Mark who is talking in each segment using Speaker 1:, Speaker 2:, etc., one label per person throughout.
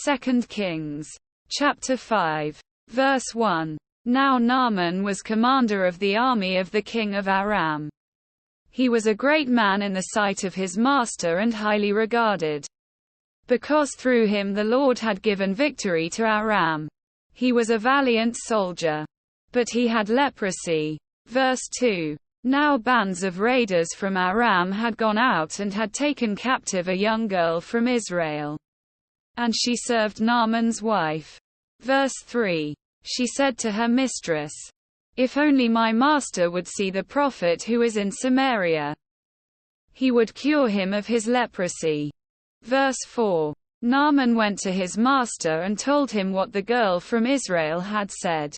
Speaker 1: 2 Kings. Chapter 5. Verse 1. Now Naaman was commander of the army of the king of Aram. He was a great man in the sight of his master and highly regarded, because through him the Lord had given victory to Aram. He was a valiant soldier, but he had leprosy. Verse 2. Now bands of raiders from Aram had gone out and had taken captive a young girl from Israel, and she served Naaman's wife. Verse 3. She said to her mistress, "If only my master would see the prophet who is in Samaria, he would cure him of his leprosy." Verse 4. Naaman went to his master and told him what the girl from Israel had said.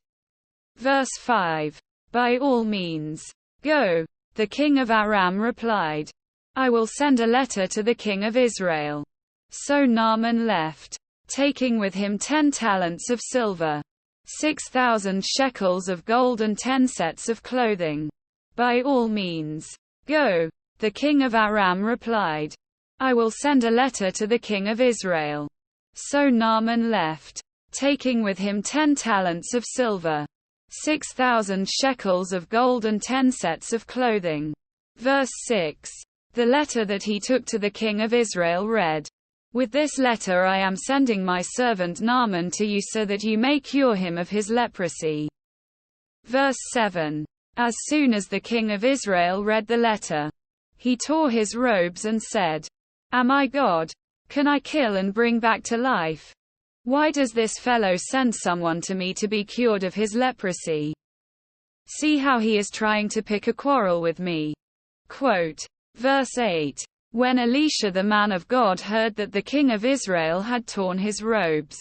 Speaker 1: Verse 5. By all means, go. The king of Aram replied, "I will send a letter to the king of Israel." So Naaman left, taking with him 10 talents of silver, 6,000 shekels of gold and 10 sets of clothing. By all means, go. The king of Aram replied, "I will send a letter to the king of Israel." So Naaman left, taking with him 10 talents of silver, 6,000 shekels of gold and 10 sets of clothing. Verse 6. The letter that he took to the king of Israel read, "With this letter I am sending my servant Naaman to you so that you may cure him of his leprosy." Verse 7. As soon as the king of Israel read the letter, he tore his robes and said, "Am I God? Can I kill and bring back to life? Why does this fellow send someone to me to be cured of his leprosy? See how he is trying to pick a quarrel with me." Quote. Verse 8. When Elisha the man of God heard that the king of Israel had torn his robes,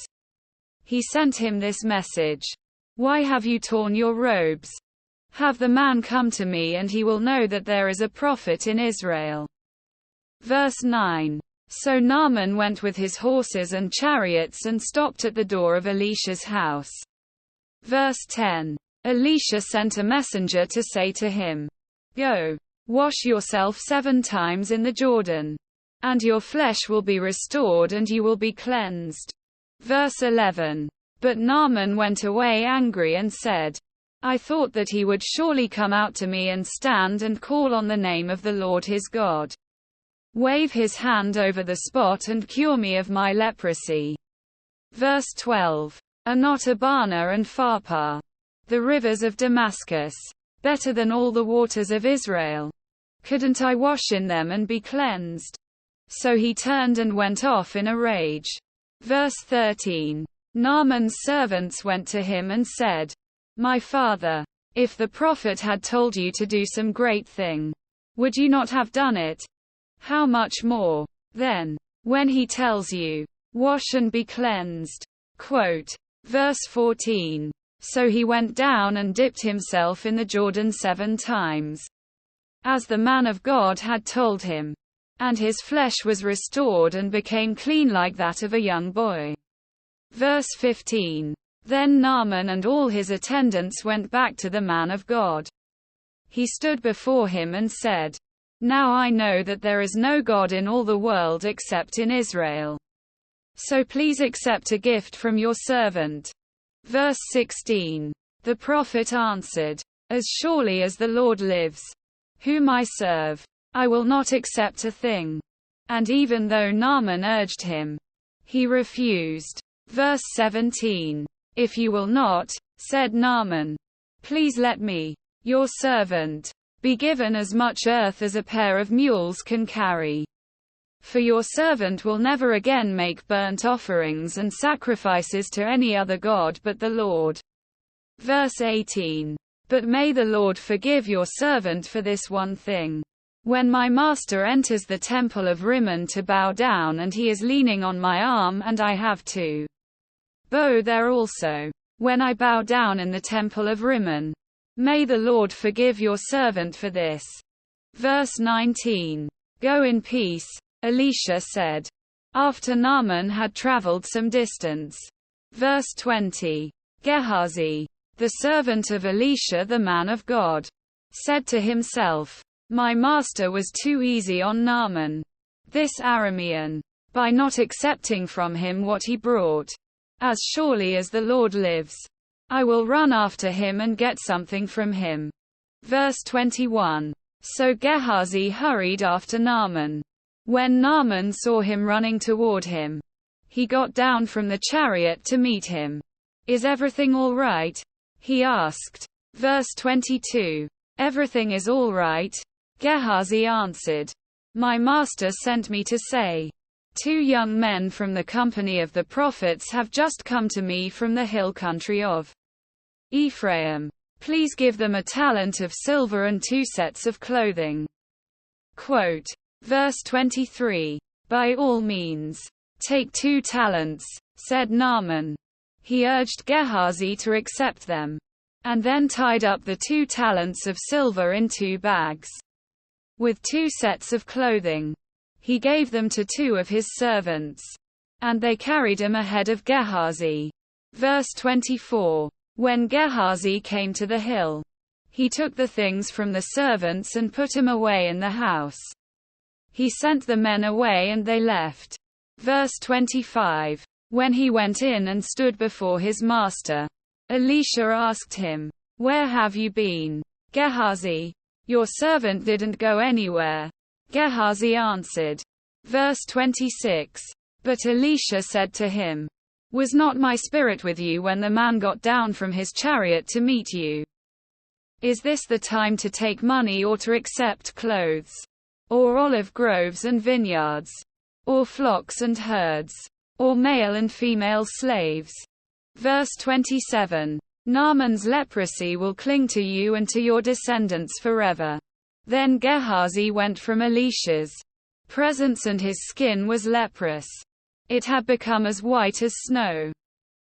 Speaker 1: he sent him this message: "Why have you torn your robes? Have the man come to me and he will know that there is a prophet in Israel." Verse 9. So Naaman went with his horses and chariots and stopped at the door of Elisha's house. Verse 10. Elisha sent a messenger to say to him, "Go, wash yourself 7 times in the Jordan, and your flesh will be restored and you will be cleansed." Verse 11. But Naaman went away angry and said, "I thought that he would surely come out to me and stand and call on the name of the Lord his God, wave his hand over the spot and cure me of my leprosy." Verse 12. Are not Abana and Pharpar, the rivers of Damascus, better than all the waters of Israel? Couldn't I wash in them and be cleansed? So he turned and went off in a rage. Verse 13. Naaman's servants went to him and said, "My father, if the prophet had told you to do some great thing, would you not have done it? How much more, then, when he tells you, 'Wash and be cleansed'?" Quote. Verse 14. So he went down and dipped himself in the Jordan 7 times, as the man of God had told him, and his flesh was restored and became clean like that of a young boy. Verse 15. Then Naaman and all his attendants went back to the man of God. He stood before him and said, "Now I know that there is no God in all the world except in Israel. So please accept a gift from your servant." Verse 16. The prophet answered, "As surely as the Lord lives, whom I serve, I will not accept a thing." And even though Naaman urged him, he refused. Verse 17. "If you will not," said Naaman, "please let me, your servant, be given as much earth as a pair of mules can carry. For your servant will never again make burnt offerings and sacrifices to any other god but the Lord." Verse 18. "But may the Lord forgive your servant for this one thing. When my master enters the temple of Rimmon to bow down and he is leaning on my arm and I have to bow there also, when I bow down in the temple of Rimmon, may the Lord forgive your servant for this." Verse 19. "Go in peace," Elisha said, after Naaman had traveled some distance. Verse 20. Gehazi, the servant of Elisha the man of God, said to himself, "My master was too easy on Naaman, this Aramean. by not accepting from him what he brought. As surely as the Lord lives, I will run after him and get something from him. Verse 21. So Gehazi hurried after Naaman. When Naaman saw him running toward him, he got down from the chariot to meet him. Is everything all right? He asked. Verse 22. Everything is all right, Gehazi answered. My master sent me to say, 2 young men from the company of the prophets have just come to me from the hill country of Ephraim. Please give them a talent of silver and 2 sets of clothing. Quote. Verse 23. By all means. Take 2 talents, said Naaman. He urged Gehazi to accept them, and then tied up the 2 talents of silver in 2 bags. With 2 sets of clothing, he gave them to 2 of his servants, and they carried him ahead of Gehazi. Verse 24. When Gehazi came to the hill, he took the things from the servants and put them away in the house. He sent the men away and they left. Verse 25. When he went in and stood before his master, Elisha asked him, Where have you been, Gehazi? Your servant didn't go anywhere. Gehazi answered. Verse 26. But Elisha said to him, Was not my spirit with you when the man got down from his chariot to meet you? Is this the time to take money or to accept clothes? Or olive groves and vineyards? Or flocks and herds? Or male and female slaves? Verse 27. Naaman's leprosy will cling to you and to your descendants forever. Then Gehazi went from Elisha's presence and his skin was leprous. It had become as white as snow.